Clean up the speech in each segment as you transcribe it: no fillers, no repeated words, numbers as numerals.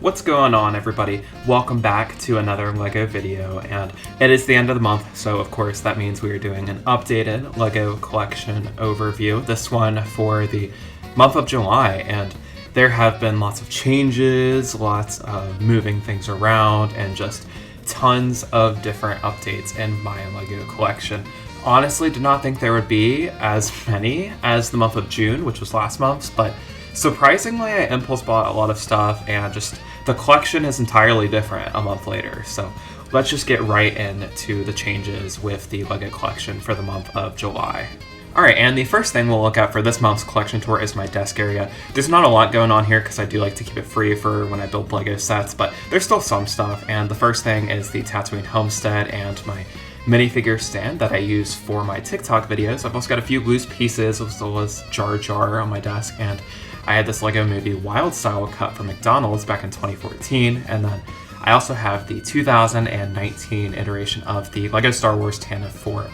What's going on, everybody? Welcome back to another LEGO video, and it is the end of the month, so of course that means we are doing an updated LEGO collection overview, this one for the month of July, and there have been lots of changes, lots of moving things around, and just tons of different updates in my LEGO collection. Honestly, did not think there would be as many as the month of June, which was last month's, but surprisingly, I impulse bought a lot of stuff, and just the collection is entirely different a month later. So let's just get right into the changes with the LEGO collection for the month of July. Alright, and the first thing we'll look at for this month's collection tour is my desk area. There's not a lot going on here because I do like to keep it free for when I build LEGO sets, but there's still some stuff, and the first thing is the Tatooine homestead and my minifigure stand that I use for my TikTok videos. I've also got a few loose pieces as well as Jar Jar on my desk, and I had this LEGO Movie Wild Style cut from McDonald's back in 2014, and then I also have the 2019 iteration of the LEGO Star Wars Tana 4.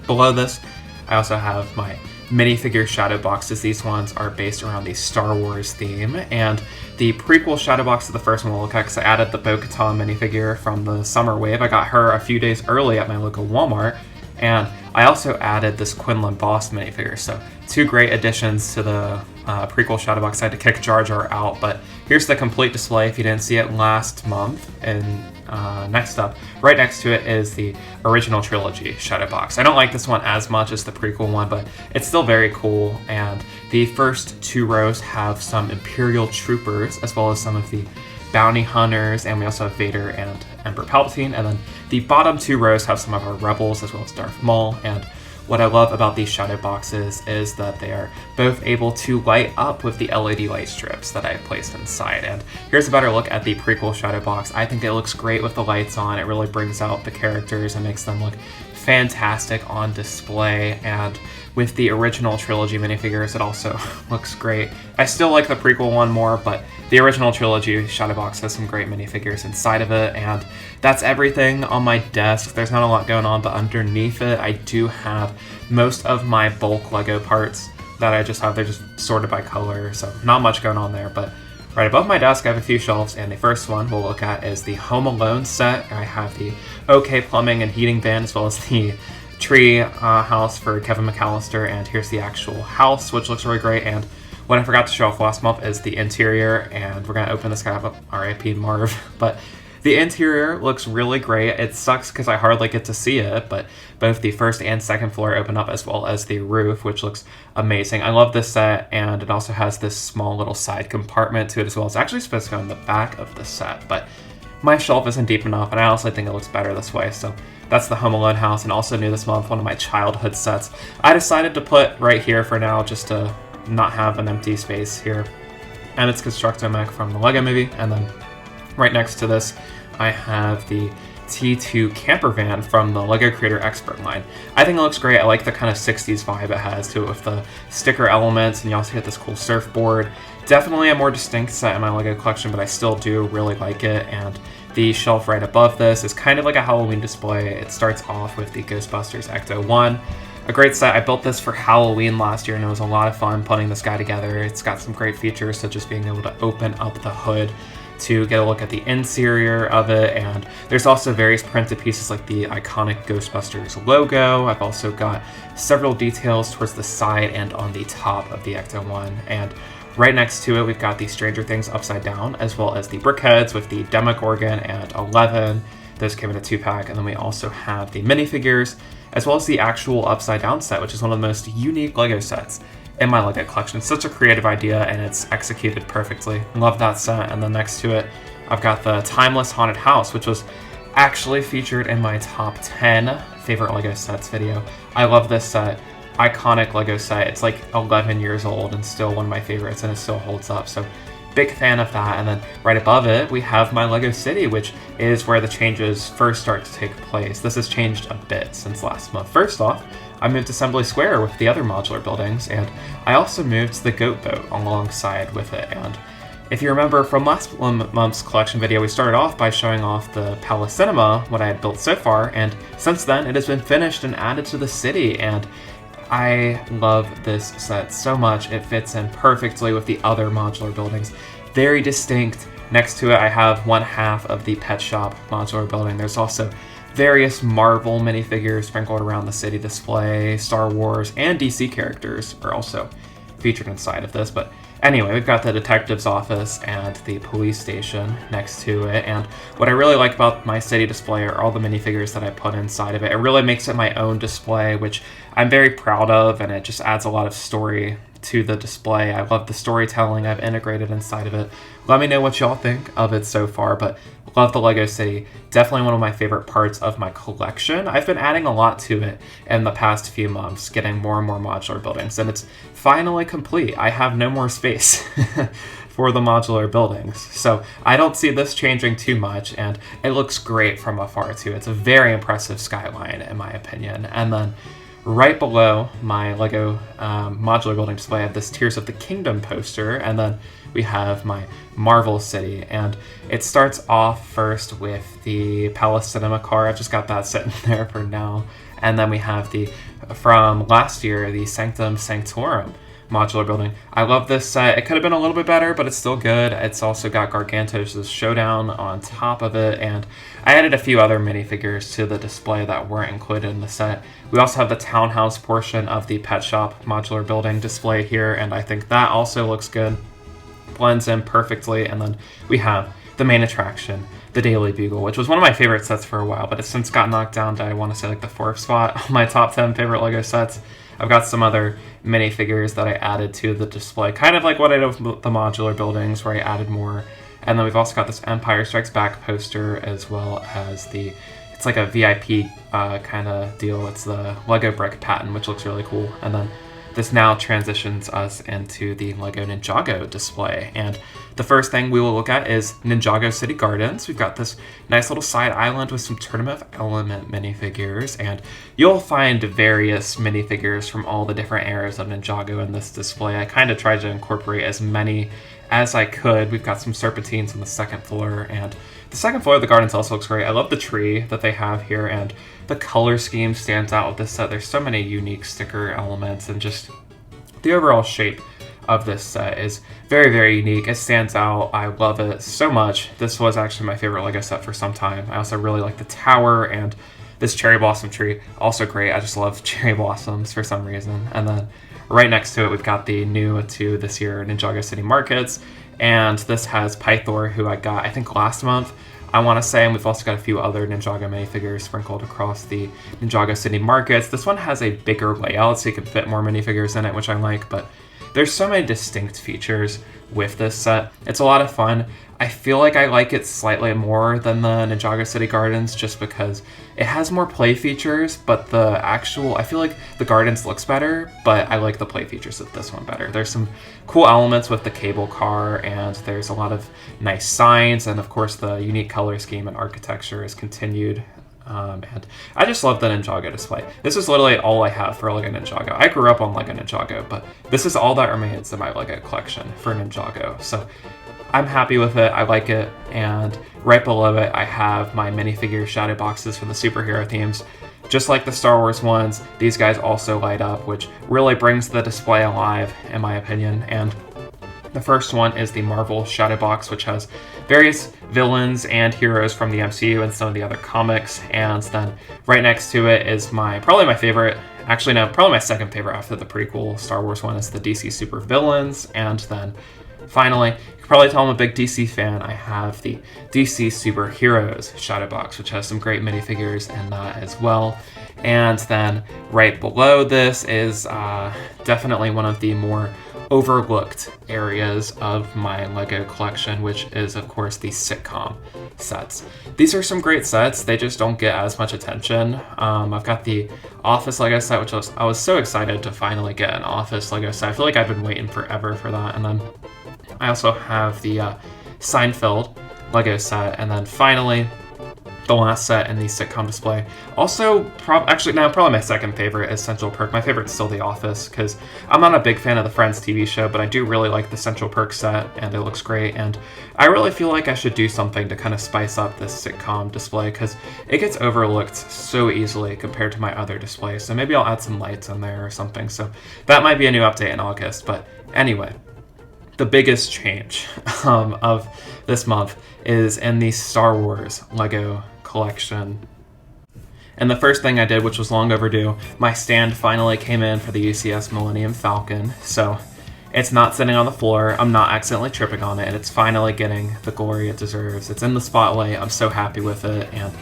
Below this, I also have my minifigure shadow boxes. These ones are based around the Star Wars theme, and the prequel shadow box is the first one we'll look at because I added the Bo-Katan minifigure from the Summer Wave. I got her a few days early at my local Walmart, and I also added this Quinlan Boss minifigure, so two great additions to the prequel shadow box. I had to kick Jar Jar out, but here's the complete display if you didn't see it last month. And next up, right next to it is the original trilogy shadow box. I don't like this one as much as the prequel one, but it's still very cool, and the first two rows have some Imperial troopers as well as some of the bounty hunters, and we also have Vader and Emperor Palpatine, and then the bottom two rows have some of our rebels as well as Darth Maul. And what I love about these shadow boxes is that they are both able to light up with the LED light strips that I placed inside. And here's a better look at the prequel shadow box. I think it looks great with the lights on. It really brings out the characters and makes them look fantastic on display, and with the original trilogy minifigures it also looks great. I still like the prequel one more, but the original trilogy shadow box has some great minifigures inside of it, and that's everything on my desk. There's not a lot going on, but underneath it I do have most of my bulk LEGO parts that I just have. They're just sorted by color, so not much going on there. But right above my desk I have a few shelves, and the first one we'll look at is the Home Alone set. I have the OK Plumbing and Heating van as well as the tree house for Kevin McAllister, and here's the actual house, which looks really great. And what I forgot to show off last month is the interior, and we're going to open this guy up, R.I.P. Marv, but the interior looks really great. It sucks because I hardly get to see it, but both the first and second floor open up as well as the roof, which looks amazing. I love this set, and it also has this small little side compartment to it as well. It's actually supposed to go in the back of the set, but my shelf isn't deep enough, and I honestly think it looks better this way. So that's the Home Alone house, and also new this month, one of my childhood sets. I decided to put right here for now just to not have an empty space here, and it's Constructo-Mech from the LEGO Movie. And then right next to this I have the T2 camper van from the LEGO Creator Expert line. I think it looks great. I like the kind of 60s vibe it has to it with the sticker elements, and you also get this cool surfboard. Definitely a more distinct set in my LEGO collection, but I still do really like it. And the shelf right above this is kind of like a Halloween display. It starts off with the Ghostbusters Ecto 1. A great set. I built this for Halloween last year, and it was a lot of fun putting this guy together. It's got some great features, such as being able to open up the hood to get a look at the interior of it, and there's also various printed pieces like the iconic Ghostbusters logo. I've also got several details towards the side and on the top of the Ecto 1, and right next to it we've got the Stranger Things upside down as well as the brickheads with the Demogorgon and 11. Those came in a 2-pack, and then we also have the minifigures as well as the actual upside down set, which is one of the most unique LEGO sets in my LEGO collection. It's such a creative idea, and it's executed perfectly. Love that set. And then next to it I've got the Timeless Haunted House, which was actually featured in my top 10 favorite LEGO sets video. I love this set. Iconic LEGO set. It's like 11 years old and still one of my favorites, and it still holds up, so big fan of that. And then right above it we have my LEGO City, which is where the changes first start to take place. This has changed a bit since last month. First off, I moved Assembly Square with the other modular buildings, and I also moved the Goat Boat alongside with it. And if you remember from last month's collection video, we started off by showing off the Palace Cinema, what I had built so far, and since then it has been finished and added to the city, and I love this set so much. It fits in perfectly with the other modular buildings. Very distinct, next to it, I have one half of the Pet Shop modular building. There's also various Marvel minifigures sprinkled around the city display. Star Wars and DC characters are also featured inside of this. But anyway, we've got the detective's office and the police station next to it. And what I really like about my city display are all the minifigures that I put inside of it. It really makes it my own display, which I'm very proud of, and it just adds a lot of story to the display. I love the storytelling I've integrated inside of it. Let me know what y'all think of it so far, but love the Lego City. Definitely one of my favorite parts of my collection. I've been adding a lot to it in the past few months, getting more and more modular buildings, and it's finally complete. I have no more space for the modular buildings, so I don't see this changing too much, and it looks great from afar too. It's a very impressive skyline in my opinion. And then right below my Lego modular building display, I have this Tears of the Kingdom poster, and then we have my Marvel City, and it starts off first with the Palace Cinema car. I've just got that sitting there for now, and then we have from last year, the Sanctum Sanctorum modular building. I love this set. It could have been a little bit better, but it's still good. It's also got Gargantos' Showdown on top of it, and I added a few other minifigures to the display that weren't included in the set. We also have the townhouse portion of the Pet Shop modular building displayed here, and I think that also looks good. Blends in perfectly. And then we have the main attraction, the Daily Bugle, which was one of my favorite sets for a while, but it's since got knocked down to, I want to say, like the 4th spot on my top 10 favorite Lego sets. I've got some other minifigures that I added to the display, kind of like what I did with the modular buildings, where I added more. And then we've also got this Empire Strikes Back poster, as well as it's like a VIP kind of deal. It's the Lego brick pattern, which looks really cool. And then this now transitions us into the Lego Ninjago display. And the first thing we will look at is Ninjago City Gardens. We've got this nice little side island with some Tournament of Element minifigures, and you'll find various minifigures from all the different eras of Ninjago in this display. I kind of tried to incorporate as many as I could. We've got some Serpentines on the second floor, and the second floor of the gardens also looks great. I love the tree that they have here, and the color scheme stands out with this set. There's so many unique sticker elements, and just the overall shape of this set is very, very unique. It stands out. I love it so much. This was actually my favorite Lego set for some time. I also really like the tower, and this cherry blossom tree, also great. I just love cherry blossoms for some reason. And then right next to it, we've got the new to this year Ninjago City Markets, and this has Pythor, who I got, I think, last month, I want to say, and we've also got a few other Ninjago minifigures sprinkled across the Ninjago City Markets. This one has a bigger layout, so you can fit more minifigures in it, which I like, but there's so many distinct features with this set. It's a lot of fun. I feel like I like it slightly more than the Ninjago City Gardens, just because it has more play features, but I feel like the Gardens looks better, but I like the play features of this one better. There's some cool elements with the cable car, and there's a lot of nice signs, and of course the unique color scheme and architecture is continued. And I just love the Ninjago display. This is literally all I have for Lego Ninjago. I grew up on Lego Ninjago, but this is all that remains in my Lego collection for Ninjago. So I'm happy with it. I like it. And right below it, I have my minifigure shadow boxes for the superhero themes. Just like the Star Wars ones, these guys also light up, which really brings the display alive, in my opinion. And the first one is the Marvel Shadow Box, which has various villains and heroes from the MCU and some of the other comics. And then right next to it is probably my favorite, actually no, probably my second favorite after the prequel Star Wars one, is the DC Super Villains. And then finally, you can probably tell I'm a big DC fan, I have the DC Superheroes Shadow Box, which has some great minifigures in that as well. And then right below this is definitely one of the more overlooked areas of my Lego collection, which is of course the Sitcom sets. These are some great sets, they just don't get as much attention. I've got the Office Lego set, which I was so excited to finally get an Office Lego set. I feel like I've been waiting forever for that. And then I also have the Seinfeld Lego set, and then finally the last set in the Sitcom display. Also, probably my second favorite is Central Perk. My favorite is still The Office, because I'm not a big fan of the Friends TV show, but I do really like the Central Perk set, and it looks great. And I really feel like I should do something to kind of spice up this Sitcom display, because it gets overlooked so easily compared to my other displays. So maybe I'll add some lights in there or something. So that might be a new update in August. But anyway, the biggest change of this month is in the Star Wars Lego collection. And the first thing I did, which was long overdue, my stand finally came in for the UCS Millennium Falcon. So it's not sitting on the floor, I'm not accidentally tripping on it, and it's finally getting the glory it deserves. It's in the spotlight, I'm so happy with it, and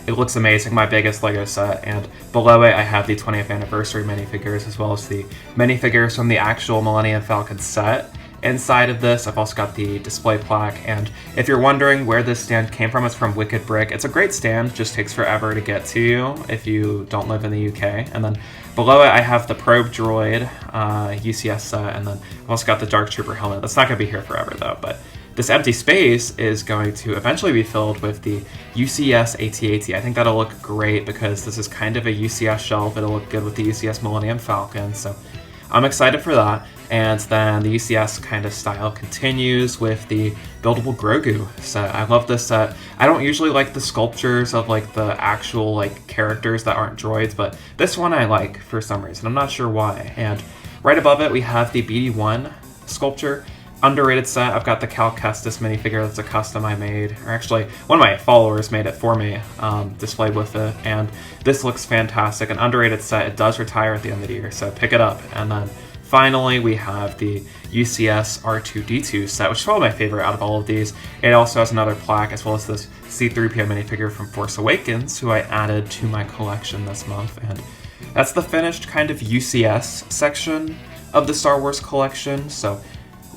it looks amazing, my biggest Lego set. And below it I have the 20th anniversary minifigures, as well as the minifigures from the actual Millennium Falcon set. Inside of this, I've also got the display plaque, and if you're wondering where this stand came from, it's from Wicked Brick. It's a great stand, just takes forever to get to you if you don't live in the UK. And then below it, I have the Probe Droid UCS set, and then I've also got the Dark Trooper helmet. That's not going to be here forever, though, but this empty space is going to eventually be filled with the UCS AT-AT. I think that'll look great because this is kind of a UCS shelf. It'll look good with the UCS Millennium Falcon, so I'm excited for that. And then the UCS kind of style continues with the buildable Grogu set. I love this set. I don't usually like the sculptures of like the actual like characters that aren't droids, but this one I like for some reason. I'm not sure why. And right above it we have the BD-1 sculpture. Underrated set. I've got the Cal Kestis minifigure that's a custom I made, or actually one of my followers made it for me, displayed with it, and this looks fantastic. An underrated set. It does retire at the end of the year, so pick it up. And then finally, we have the UCS R2-D2 set, which is probably my favorite out of all of these. It also has another plaque, as well as this C-3PO minifigure from Force Awakens, who I added to my collection this month. And that's the finished kind of UCS section of the Star Wars collection, so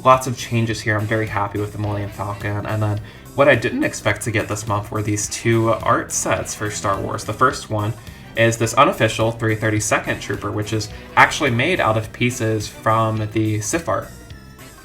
lots of changes here. I'm very happy with the Millennium Falcon. And then what I didn't expect to get this month were these two art sets for Star Wars. The first one is this unofficial 332nd Trooper, which is actually made out of pieces from the Sith art.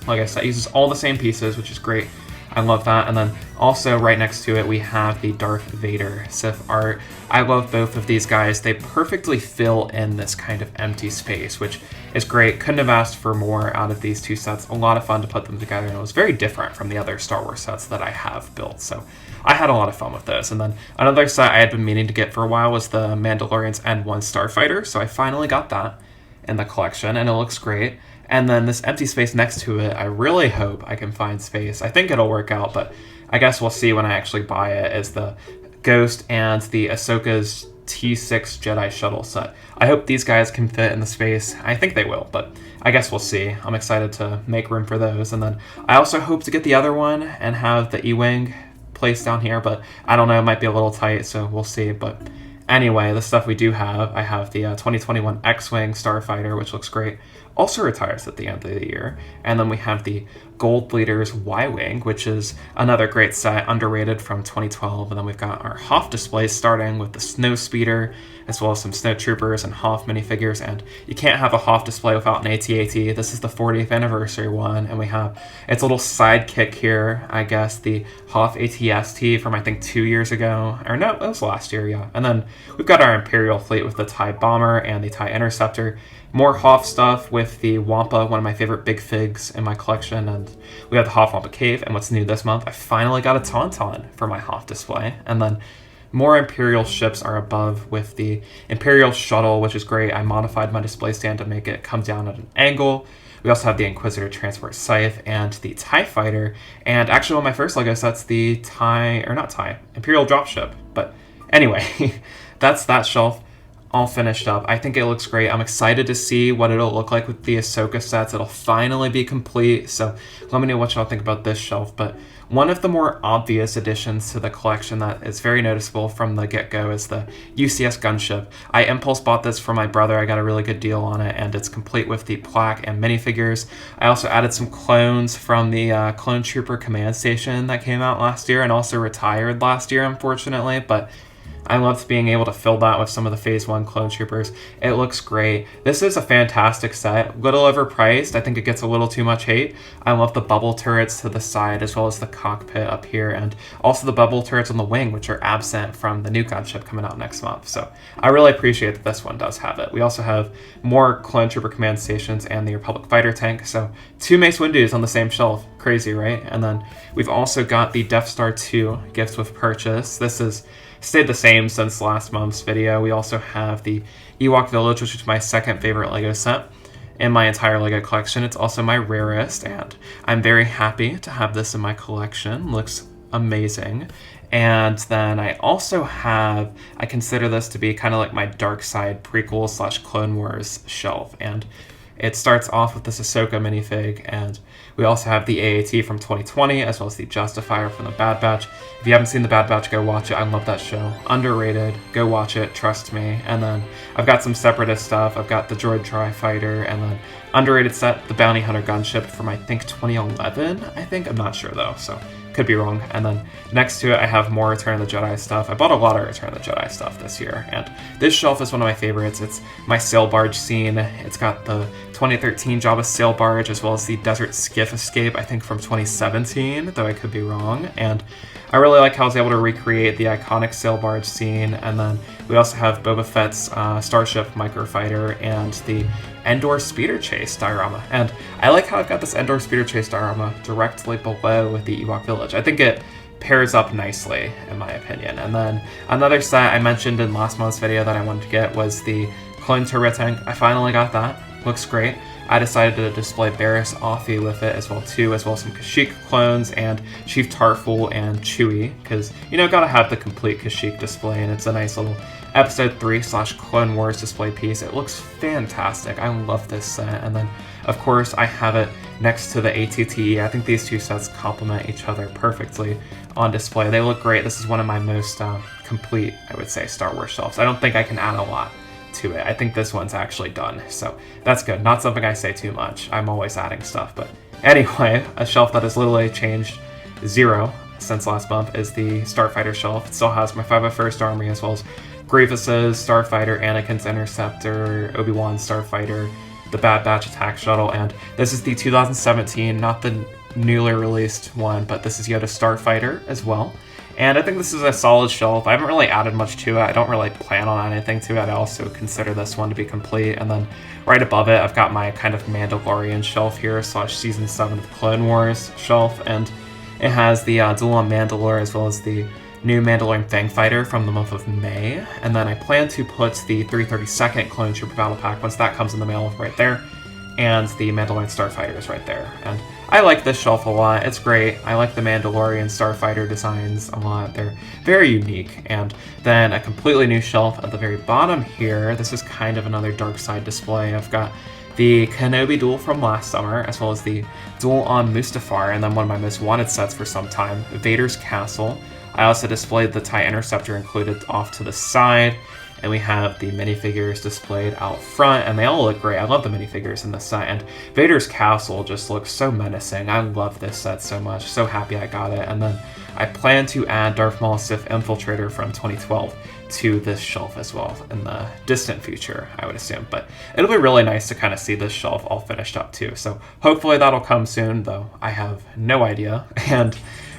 Like I said, it uses all the same pieces, which is great. I love that. And then also right next to it, we have the Darth Vader Sith art. I love both of these guys. They perfectly fill in this kind of empty space, which is great. Couldn't have asked for more out of these two sets. A lot of fun to put them together, and it was very different from the other Star Wars sets that I have built. So I had a lot of fun with this. And then another set I had been meaning to get for a while was the Mandalorian's N1 Starfighter. So I finally got that in the collection, and it looks great. And then this empty space next to it, I really hope I can find space. I think it'll work out, but I guess we'll see when I actually buy it, is the Ghost and the Ahsoka's T6 Jedi Shuttle set. I hope these guys can fit in the space. I think they will, but I guess we'll see. I'm excited to make room for those. And then I also hope to get the other one and have the E-Wing placed down here, but I don't know, it might be a little tight, so we'll see. But anyway, the stuff we do have, I have the 2021 X-Wing Starfighter, which looks great. Also retires at the end of the year. And then we have the Gold Leader's Y-Wing, which is another great set, underrated, from 2012. And then we've got our Hoth displays, starting with the Snow Speeder, as well as some Snow Troopers and Hoth minifigures. And you can't have a Hoth display without an AT-AT. This is the 40th anniversary one, and we have its little sidekick here, I guess, the Hoth AT-ST from I think 2 years ago. Or no, it was last year, yeah. And then we've got our Imperial fleet with the TIE Bomber and the TIE Interceptor. More Hoth stuff with the Wampa, one of my favorite big figs in my collection, and we have the Hoth Wampa Cave. And what's new this month, I finally got a Tauntaun for my Hoth display. And then more Imperial ships are above with the Imperial shuttle, which is great. I modified my display stand to make it come down at an angle. We also have the Inquisitor Transport Scythe and the TIE Fighter. And actually, one of my first Lego sets, the Imperial Dropship. But anyway, that's that shelf all finished up. I think it looks great. I'm excited to see what it'll look like with the Ahsoka sets. It'll finally be complete, so let me know what y'all think about this shelf. But one of the more obvious additions to the collection that is very noticeable from the get-go is the UCS gunship. I impulse bought this for my brother. I got a really good deal on it, and it's complete with the plaque and minifigures. I also added some clones from the Clone Trooper Command Station that came out last year and also retired last year, unfortunately, but I loved being able to fill that with some of the Phase 1 Clone Troopers. It looks great. This is a fantastic set. Little overpriced. I think it gets a little too much hate. I love the bubble turrets to the side, as well as the cockpit up here, and also the bubble turrets on the wing, which are absent from the new gunship coming out next month. So I really appreciate that this one does have it. We also have more Clone Trooper Command Stations and the Republic Fighter Tank. So 2 Mace Windu's on the same shelf. Crazy, right? And then we've also got the Death Star 2 Gifts with Purchase. This is stayed the same since last month's video. We also have the Ewok Village, which is my second favorite Lego set. in my entire LEGO collection. It's also my rarest, and I'm very happy to have this in my collection. Looks amazing. And then I also have, I consider this to be kind of like my Dark Side prequel / Clone Wars shelf. And it starts off with this Ahsoka minifig, and we also have the AAT from 2020, as well as the Justifier from the Bad Batch. If you haven't seen the Bad Batch, go watch it. I love that show. Underrated. Go watch it. Trust me. And then I've got some Separatist stuff. I've got the Droid Tri-Fighter, and then underrated set, the Bounty Hunter gunship from, I think, 2011, I'm not sure, though, so could be wrong. And then next to it, I have more Return of the Jedi stuff. I bought a lot of Return of the Jedi stuff this year, and this shelf is one of my favorites. It's my sail barge scene. It's got the 2013 Jabba sail barge, as well as the Desert Skiff escape, I think from 2017, though I could be wrong. And I really like how I was able to recreate the iconic sail barge scene. And then we also have Boba Fett's Starship Microfighter and the Endor Speeder Chase diorama. And I like how I've got this Endor Speeder Chase diorama directly below the Ewok Village. I think it pairs up nicely, in my opinion. And then another set I mentioned in last month's video that I wanted to get was the Clone Turbo Tank. I finally got that. Looks great. I decided to display Barriss Offee with it as well too, as well as some Kashyyyk clones and Chief Tarful and Chewie, because, you know, gotta have the complete Kashyyyk display, and it's a nice little Episode 3 / Clone Wars display piece. It looks fantastic. I love this set. And then, of course, I have it next to the ATTE. I think these two sets complement each other perfectly on display. They look great. This is one of my most complete, I would say, Star Wars shelves. I don't think I can add a lot to it. I think this one's actually done, so that's good. Not something I say too much. I'm always adding stuff, but anyway, a shelf that has literally changed zero since last month is the Starfighter shelf. It still has my 501st Army, as well as Grievous's Starfighter, Anakin's Interceptor, Obi-Wan's Starfighter, the Bad Batch attack shuttle, and this is the 2017, not the newly released one, but this is Yoda's Starfighter as well. And I think this is a solid shelf. I haven't really added much to it. I don't really plan on anything to it. I also consider this one to be complete. And then right above it, I've got my kind of Mandalorian shelf here, / Season 7 of Clone Wars shelf. And it has the Duel on Mandalore, as well as the new Mandalorian Fang Fighter from the month of May. And then I plan to put the 332nd Clone Trooper Battle Pack, once that comes in the mail, right there. And the Mandalorian Starfighter is right there. And I like this shelf a lot. It's great. I like the Mandalorian Starfighter designs a lot. They're very unique. And then a completely new shelf at the very bottom here. This is kind of another dark side display. I've got the Kenobi duel from last summer, as well as the duel on Mustafar, and then one of my most wanted sets for some time, Vader's Castle. I also displayed the TIE Interceptor included off to the side. And we have the minifigures displayed out front, and they all look great. I love the minifigures in this set, and Vader's Castle just looks so menacing. I love this set so much. So happy I got it. And then I plan to add Darth Maul Sith Infiltrator from 2012 to this shelf as well in the distant future, I would assume. But it'll be really nice to kind of see this shelf all finished up too. So hopefully that'll come soon, though I have no idea. And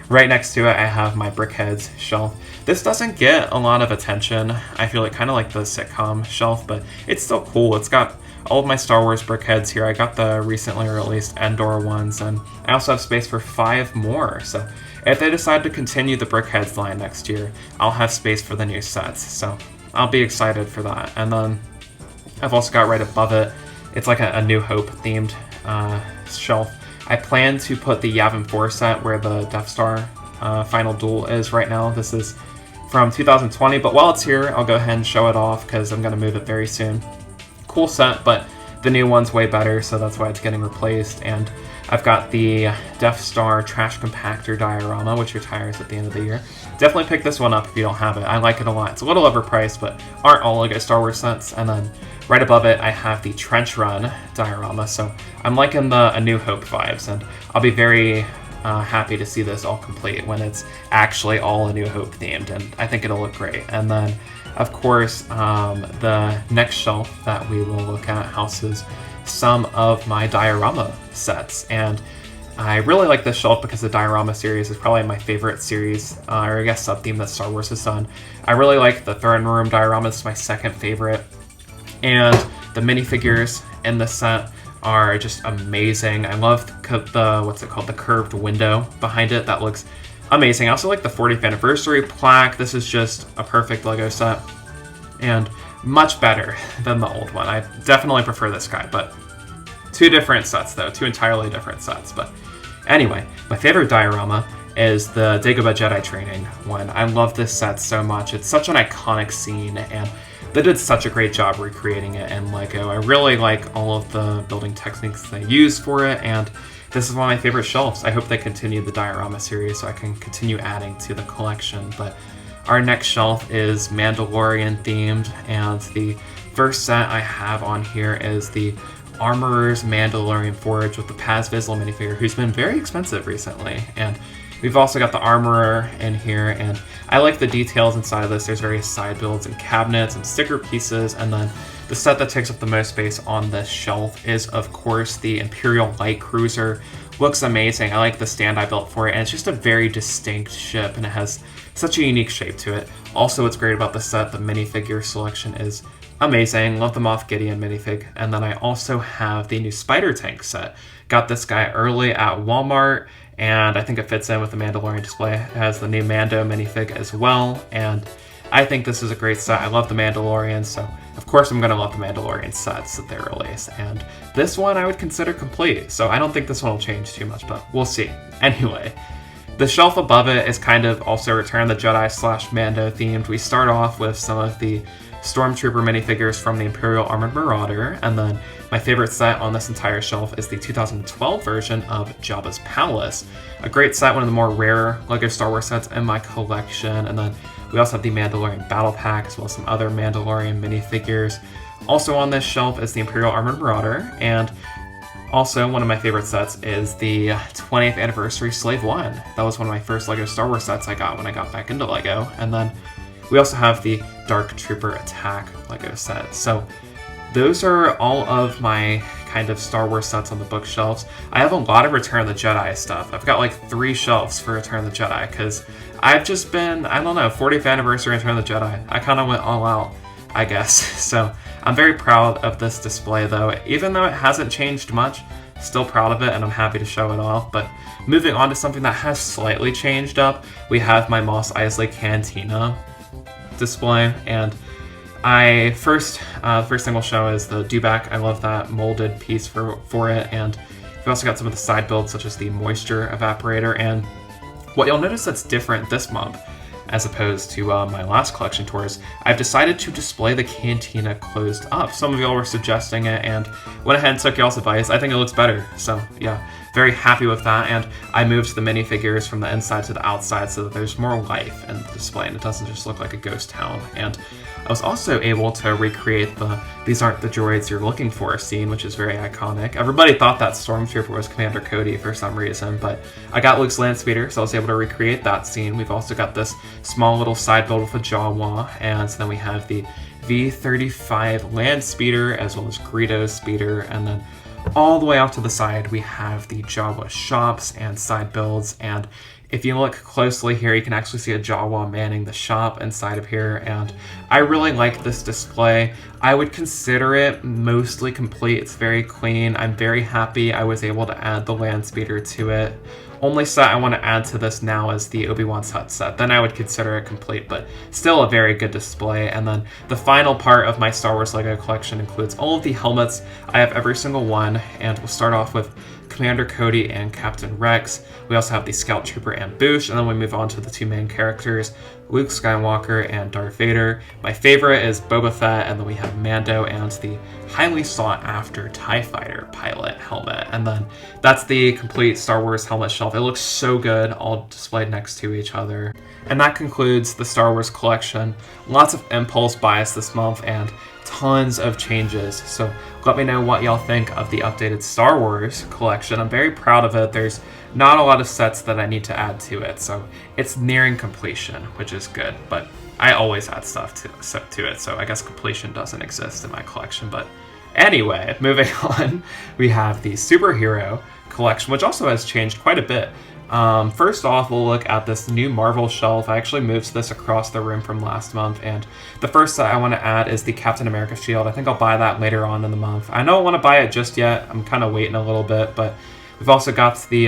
right next to it, I have my Brickheads shelf. This doesn't get a lot of attention. I feel like kind of like the Sitcom shelf, but it's still cool. It's got all of my Star Wars Brickheads here. I got the recently released Endor ones, and I also have space for 5 more. So if they decide to continue the Brickheads line next year, I'll have space for the new sets. So I'll be excited for that. And then I've also got right above it, it's like a New Hope themed shelf. I plan to put the Yavin 4 set where the Death Star final duel is right now. This is from 2020, but while it's here, I'll go ahead and show it off because I'm going to move it very soon. Cool set, but the new one's way better, so that's why it's getting replaced. And I've got the Death Star Trash Compactor diorama, which retires at the end of the year. Definitely pick this one up if you don't have it. I like it a lot. It's a little overpriced, but aren't all LEGO Star Wars sets. And then right above it, I have the Trench Run diorama, so I'm liking the A New Hope vibes, and I'll be very happy to see this all complete when it's actually all A New Hope themed, and I think it'll look great. And then, of course, the next shelf that we will look at houses some of my diorama sets, and I really like this shelf because the diorama series is probably my favorite series, or I guess sub-theme that Star Wars has done. I really like the Throne Room diorama. It's my second favorite, and the minifigures in this set are just amazing. I love the what's it called, the curved window behind it. That looks amazing. I also like the 40th anniversary plaque. This is just a perfect LEGO set and much better than the old one. I definitely prefer this guy, but Two different sets, though. Two entirely different sets. But anyway, my favorite diorama is the Dagobah Jedi training one. I love this set so much. It's such an iconic scene, and they did such a great job recreating it in LEGO. I really like all of the building techniques they use for it, and this is one of my favorite shelves. I hope they continue the diorama series so I can continue adding to the collection. But our next shelf is Mandalorian themed, and the first set I have on here is the Armorer's Mandalorian Forge with the Paz Vizsla minifigure, who's been very expensive recently. And we've also got the Armorer in here, and I like the details inside of this. There's various side builds and cabinets and sticker pieces, and then the set that takes up the most space on this shelf is, of course, the Imperial Light Cruiser. Looks amazing. I like the stand I built for it, and it's just a very distinct ship, and it has such a unique shape to it. Also, what's great about the set, the minifigure selection is amazing. Love the Moff Gideon minifig. And then I also have the new Spider Tank set. Got this guy early at Walmart, and I think it fits in with the Mandalorian display. It has the new Mando minifig as well, and I think this is a great set. I love the Mandalorian, so of course I'm going to love the Mandalorian sets that they release. And this one I would consider complete, so I don't think this one will change too much, but we'll see. Anyway, the shelf above it is kind of also Return of the Jedi / Mando themed. We start off with some of the Stormtrooper minifigures from the Imperial Armored Marauder, and then my favorite set on this entire shelf is the 2012 version of Jabba's Palace. A great set, one of the more rare LEGO Star Wars sets in my collection, and then we also have the Mandalorian Battle Pack, as well as some other Mandalorian minifigures. Also on this shelf is the Imperial Armored Marauder, and also one of my favorite sets is the 20th Anniversary Slave One. That was one of my first LEGO Star Wars sets I got when I got back into LEGO. And then we also have the Dark Trooper Attack LEGO set. So those are all of my kind of Star Wars sets on the bookshelves. I have a lot of Return of the Jedi stuff. I've got like 3 shelves for Return of the Jedi, because I've just been, I don't know, 40th Anniversary Return of the Jedi. I kind of went all out, I guess. So I'm very proud of this display, though. Even though it hasn't changed much, still proud of it, and I'm happy to show it off. But moving on to something that has slightly changed up, we have my Mos Eisley Cantina display, and first thing we'll show is the dewback. I love that molded piece for it, and we've also got some of the side builds, such as the moisture evaporator. And what you'll notice that's different this month, as opposed to my last collection tours, I've decided to display the Cantina closed up. Some of y'all were suggesting it, and went ahead and took y'all's advice. I think it looks better, so yeah, very happy with that. And I moved the minifigures from the inside to the outside so that there's more life in the display, and it doesn't just look like a ghost town. And I was also able to recreate the "these aren't the droids you're looking for" scene, which is very iconic. Everybody thought that Stormtrooper was Commander Cody for some reason, but I got Luke's Landspeeder, so I was able to recreate that scene. We've also got this small little side build with a Jawa, and then we have the V-35 Landspeeder, as well as Greedo's speeder, and then all the way off to the side we have the Jawa shops and side builds. And if you look closely here, you can actually see a Jawa manning the shop inside of here, and I really like this display. I would consider it mostly complete. It's very clean. I'm very happy I was able to add the Landspeeder to it. Only set I want to add to this now is the Obi-Wan's Hut set. Then I would consider it complete, but still a very good display. And then the final part of my Star Wars LEGO collection includes all of the helmets. I have every single one, and we'll start off with Commander Cody and Captain Rex. We also have the Scout Trooper and Boosh, and then we move on to the 2 main characters, Luke Skywalker and Darth Vader. My favorite is Boba Fett, and then we have Mando and the highly sought after TIE Fighter pilot helmet. And then that's the complete Star Wars helmet shelf. It looks so good, all displayed next to each other. And that concludes the Star Wars collection. Lots of impulse buys this month, and tons of changes. So let me know what y'all think of the updated Star Wars collection. I'm very proud of it. There's not a lot of sets that I need to add to it, so it's nearing completion, which is good. But I always add stuff to it, so I guess completion doesn't exist in my collection. But anyway, moving on, we have the superhero collection, which also has changed quite a bit. First off, we'll look at this new Marvel shelf. I actually moved this across the room from last month, and the first set I want to add is the Captain America shield. I think I'll buy that later on in the month. I don't want to buy it just yet. I'm kind of waiting a little bit, but we've also got the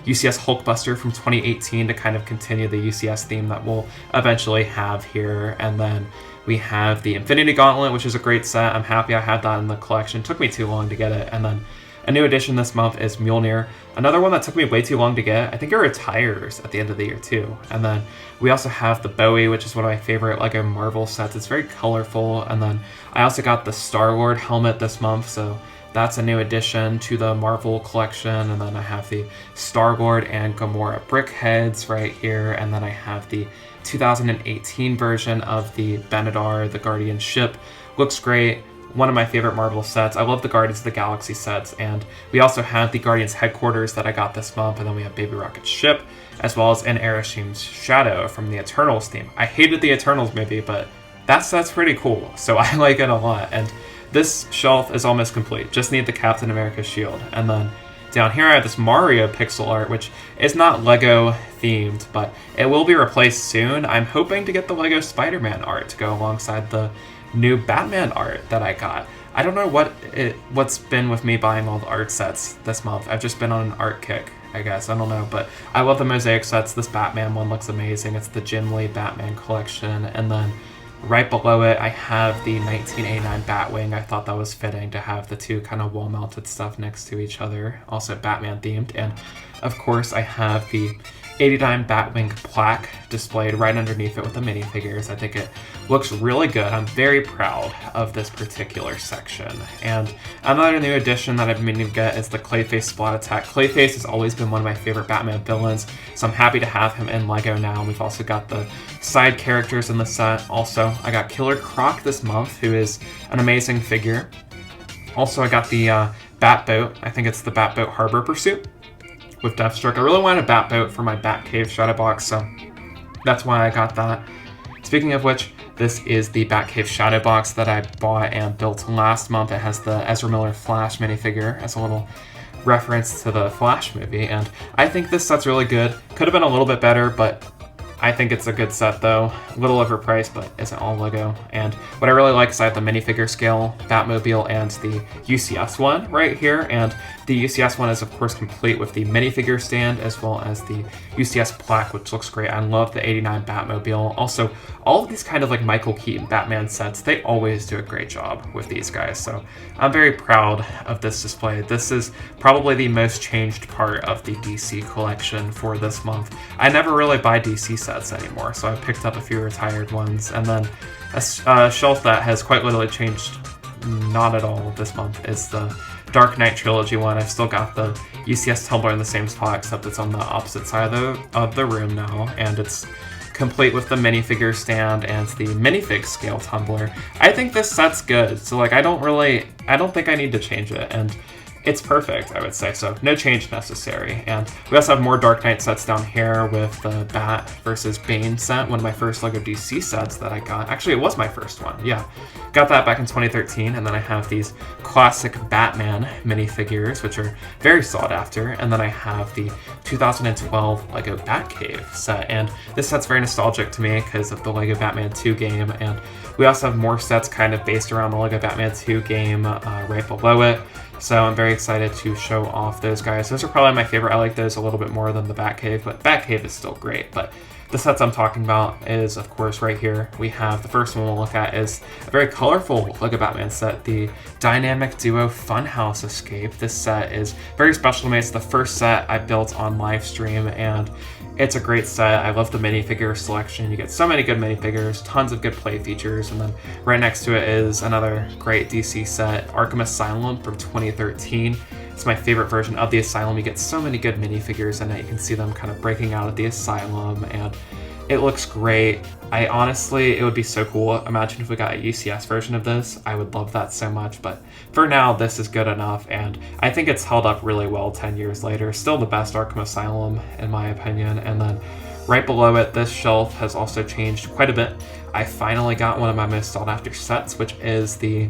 UCS Hulkbuster from 2018 to kind of continue the UCS theme that we'll eventually have here. And then we have the Infinity Gauntlet, which is a great set. I'm happy I had that in the collection. It took me too long to get it. And then a new addition this month is Mjolnir. Another one that took me way too long to get. I think it retires at the end of the year too. And then we also have the Bowie, which is one of my favorite LEGO Marvel sets. It's very colorful. And then I also got the Star Wars helmet this month, so that's a new addition to the Marvel collection. And then I have the Star Wars and Gamora brick heads right here. And then I have the 2018 version of the Benedar, the Guardian ship. Looks great. One of my favorite Marvel sets. I love the Guardians of the Galaxy sets. And we also have the Guardians headquarters that I got this month. And then we have Baby Rocket's ship, as well as an Aerosmith's Shadow from the Eternals theme. I hated the Eternals movie, but that set's pretty cool. So I like it a lot. And this shelf is almost complete. Just need the Captain America shield. And then down here I have this Mario pixel art, which is not LEGO themed, but it will be replaced soon. I'm hoping to get the LEGO Spider-Man art to go alongside the new Batman art that I got. I don't know what's been with me buying all the art sets this month. I've just been on an art kick, I guess. I don't know, but I love the mosaic sets. This Batman one looks amazing. It's the Jim Lee Batman collection. And then right below it, I have the 1989 Batwing. I thought that was fitting to have the two kind of wall-mounted stuff next to each other, also Batman themed. And of course, I have the 89 Batwing plaque displayed right underneath it with the minifigures. I think it looks really good. I'm very proud of this particular section. And another new addition that I've been meaning to get is the Clayface Splat Attack. Clayface has always been one of my favorite Batman villains, so I'm happy to have him in LEGO now. We've also got the side characters in the set. Also, I got Killer Croc this month, who is an amazing figure. Also, I got the Batboat. I think it's the Batboat Harbor Pursuit with Deathstroke. I really wanted a Batboat for my Batcave shadow box, so that's why I got that. Speaking of which, this is the Batcave shadow box that I bought and built last month. It has the Ezra Miller Flash minifigure as a little reference to the Flash movie, and I think this set's really good. Could have been a little bit better, but I think it's a good set though. A little overpriced, but isn't all LEGO. And what I really like is I have the minifigure scale Batmobile and the UCS one right here. And the UCS one is of course complete with the minifigure stand as well as the UCS plaque, which looks great. I love the 89 Batmobile. Also, all of these kind of like Michael Keaton Batman sets, they always do a great job with these guys. So I'm very proud of this display. This is probably the most changed part of the DC collection for this month. I never really buy DC sets anymore, so I picked up a few retired ones. And then a shelf that has quite literally changed not at all this month is the Dark Knight Trilogy one. I've still got the UCS tumbler in the same spot, except it's on the opposite side of the room now, and it's complete with the minifigure stand and the minifig scale tumbler. I think this set's good, so like I don't think I need to change it, and it's perfect, I would say, so no change necessary. And we also have more Dark Knight sets down here with the Bat versus Bane set, one of my first LEGO DC sets that I got. Actually, it was my first one, yeah. Got that back in 2013, and then I have these classic Batman minifigures, which are very sought after, and then I have the 2012 LEGO Batcave set, and this set's very nostalgic to me because of the LEGO Batman 2 game, and we also have more sets kind of based around the LEGO Batman 2 game right below it. So I'm very excited to show off those guys. Those are probably my favorite. I like those a little bit more than the Batcave, but Batcave is still great. But the sets I'm talking about is, of course, right here. We have the first one we'll look at is a very colorful LEGO Batman set, the Dynamic Duo Funhouse Escape. This set is very special to me. It's the first set I built on live stream, and it's a great set. I love the minifigure selection. You get so many good minifigures, tons of good play features, and then right next to it is another great DC set, Arkham Asylum from 2013. It's my favorite version of the Asylum. You get so many good minifigures in it. You can see them kind of breaking out of the Asylum, and it looks great. It would be so cool. Imagine if we got a UCS version of this. I would love that so much, but for now, this is good enough, and I think it's held up really well 10 years later. Still the best Arkham Asylum, in my opinion. And then right below it, this shelf has also changed quite a bit. I finally got one of my most sought-after sets, which is the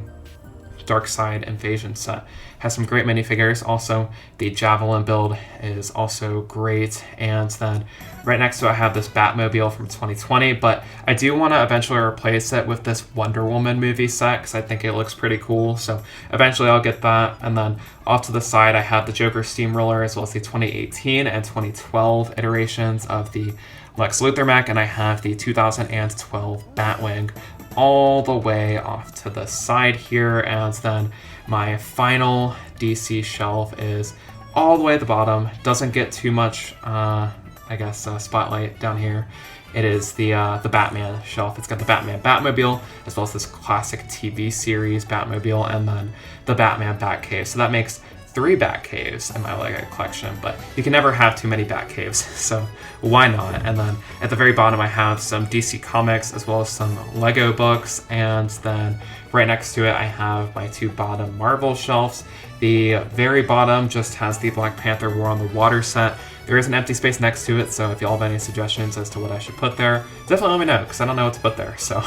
Darkseid Invasion set. Has some great minifigures. Also, the Javelin build is also great. And then right next to it, I have this Batmobile from 2020, but I do want to eventually replace it with this Wonder Woman movie set because I think it looks pretty cool. So eventually I'll get that. And then off to the side, I have the Joker Steamroller as well as the 2018 and 2012 iterations of the Lex Luthor mech, and I have the 2012 Batwing all the way off to the side here. And then my final DC shelf is all the way at the bottom. Doesn't get too much, I guess, spotlight down here. It is the Batman shelf. It's got the Batman Batmobile, as well as this classic TV series Batmobile, and then the Batman Batcave. So that makes 3 Batcaves in my LEGO collection, but you can never have too many Batcaves, so why not? And then at the very bottom I have some DC Comics, as well as some LEGO books, and then right next to it I have my 2 bottom Marvel shelves. The very bottom just has the Black Panther War on the Water set. There is an empty space next to it, so if y'all have any suggestions as to what I should put there, definitely let me know, because I don't know what to put there, so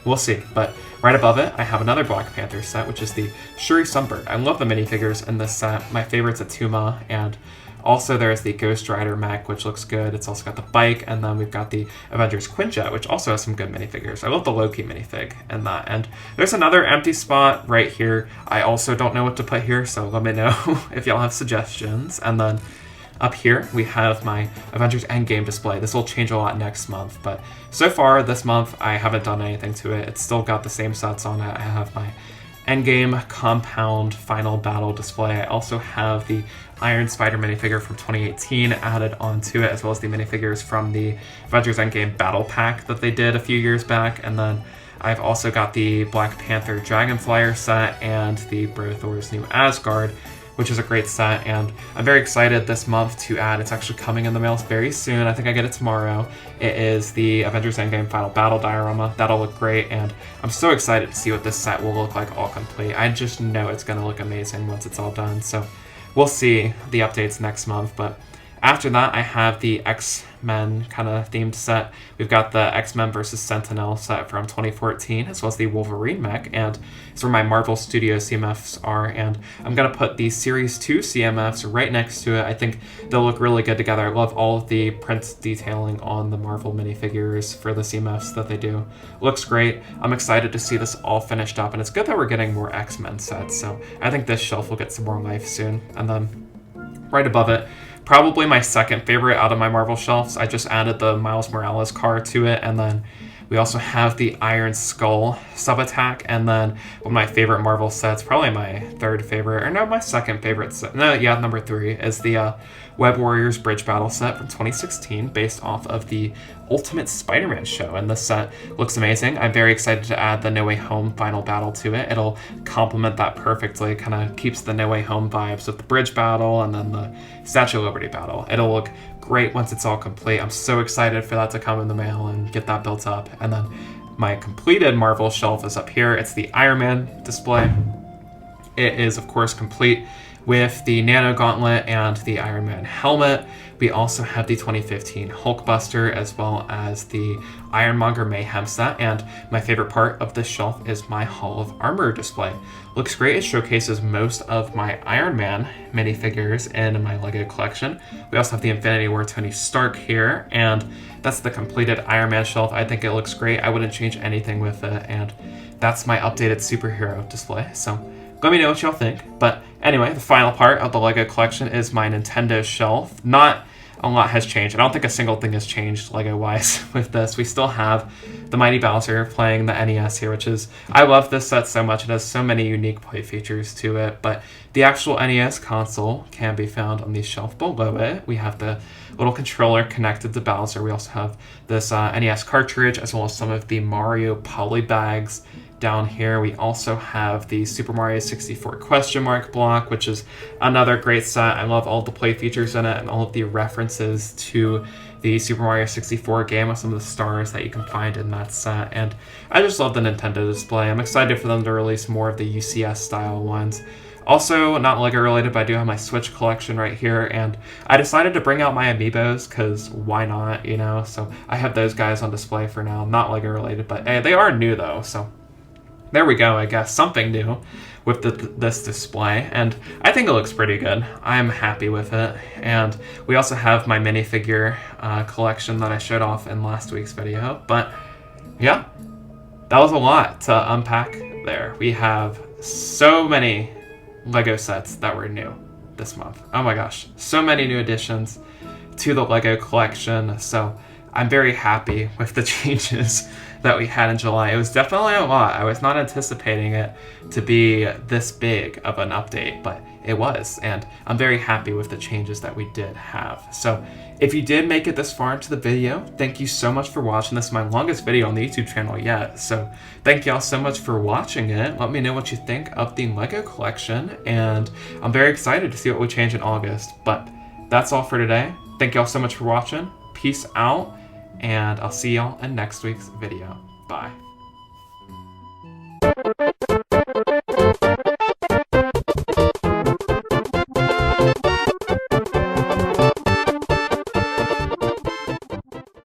we'll see. But right above it, I have another Black Panther set, which is the Shuri Sunbird. I love the minifigures in this set. My favorite's Atuma, and also there's the Ghost Rider mech, which looks good. It's also got the bike, and then we've got the Avengers Quinjet, which also has some good minifigures. I love the Loki minifig in that. And there's another empty spot right here. I also don't know what to put here, so let me know if y'all have suggestions. And then up here, we have my Avengers Endgame display. This will change a lot next month, but so far this month, I haven't done anything to it. It's still got the same sets on it. I have my Endgame Compound Final Battle display. I also have the Iron Spider minifigure from 2018 added onto it, as well as the minifigures from the Avengers Endgame Battle Pack that they did a few years back. And then I've also got the Black Panther Dragonflyer set and the Bro Thor's New Asgard, which is a great set, and I'm very excited this month to add. It's actually coming in the mail very soon. I think I get it tomorrow. It is the Avengers Endgame Final Battle diorama. That'll look great, and I'm so excited to see what this set will look like all complete. I just know it's going to look amazing once it's all done, so we'll see the updates next month. But after that, I have the X-Men kind of themed set. We've got the X-Men vs. Sentinel set from 2014, as well as the Wolverine mech, and it's where my Marvel Studios CMFs are, and I'm going to put the Series 2 CMFs right next to it. I think they'll look really good together. I love all of the print detailing on the Marvel minifigures for the CMFs that they do. Looks great. I'm excited to see this all finished up, and it's good that we're getting more X-Men sets, so I think this shelf will get some more life soon. And then right above it, probably my second favorite out of my Marvel shelves. I just added the Miles Morales car to it, and then we also have the Iron Skull sub-attack, and then one of my favorite Marvel sets, probably my third favorite, or no, my second favorite set, no, yeah, number 3, is the Web Warriors Bridge Battle set from 2016, based off of the Ultimate Spider-Man show, and this set looks amazing. I'm very excited to add the No Way Home final battle to it. It'll complement that perfectly, kind of keeps the No Way Home vibes with the Bridge Battle and then the Statue of Liberty battle. It'll look great once it's all complete. I'm so excited for that to come in the mail and get that built up. And then my completed Marvel shelf is up here. It's the Iron Man display. It is, of course, complete with the Nano Gauntlet and the Iron Man helmet. We also have the 2015 Hulkbuster, as well as the Ironmonger Mayhem set, and my favorite part of this shelf is my Hall of Armor display. Looks great. It showcases most of my Iron Man minifigures in my LEGO collection. We also have the Infinity War Tony Stark here, and that's the completed Iron Man shelf. I think it looks great. I wouldn't change anything with it, and that's my updated superhero display. So let me know what y'all think. But anyway, the final part of the LEGO collection is my Nintendo shelf. Not a lot has changed. I don't think a single thing has changed LEGO-wise with this. We still have the Mighty Bowser playing the NES here, which is, I love this set so much. It has so many unique play features to it, but the actual NES console can be found on the shelf below it. We have the little controller connected to Bowser. We also have this NES cartridge, as well as some of the Mario polybags down here. We also have the Super Mario 64 question mark block, which is another great set. I love all the play features in it and all of the references to the Super Mario 64 game with some of the stars that you can find in that set. And I just love the Nintendo display. I'm excited for them to release more of the UCS style ones. Also, not LEGO related, but I do have my Switch collection right here, and I decided to bring out my Amiibos, because why not, you know? So I have those guys on display for now. Not LEGO related, but hey, they are new though, so there we go, I guess. Something new with this display, and I think it looks pretty good. I'm happy with it. And we also have my minifigure collection that I showed off in last week's video. But yeah, that was a lot to unpack there. We have so many LEGO sets that were new this month. Oh my gosh, so many new additions to the LEGO collection. So I'm very happy with the changes that we had in July. It was definitely a lot. I was not anticipating it to be this big of an update, but it was, and I'm very happy with the changes that we did have. So if you did make it this far into the video, thank you so much for watching. This is my longest video on the YouTube channel yet, so thank y'all so much for watching it. Let me know what you think of the LEGO collection, and I'm very excited to see what we change in August. But that's all for today. Thank y'all so much for watching. Peace out, and I'll see y'all in next week's video. Bye.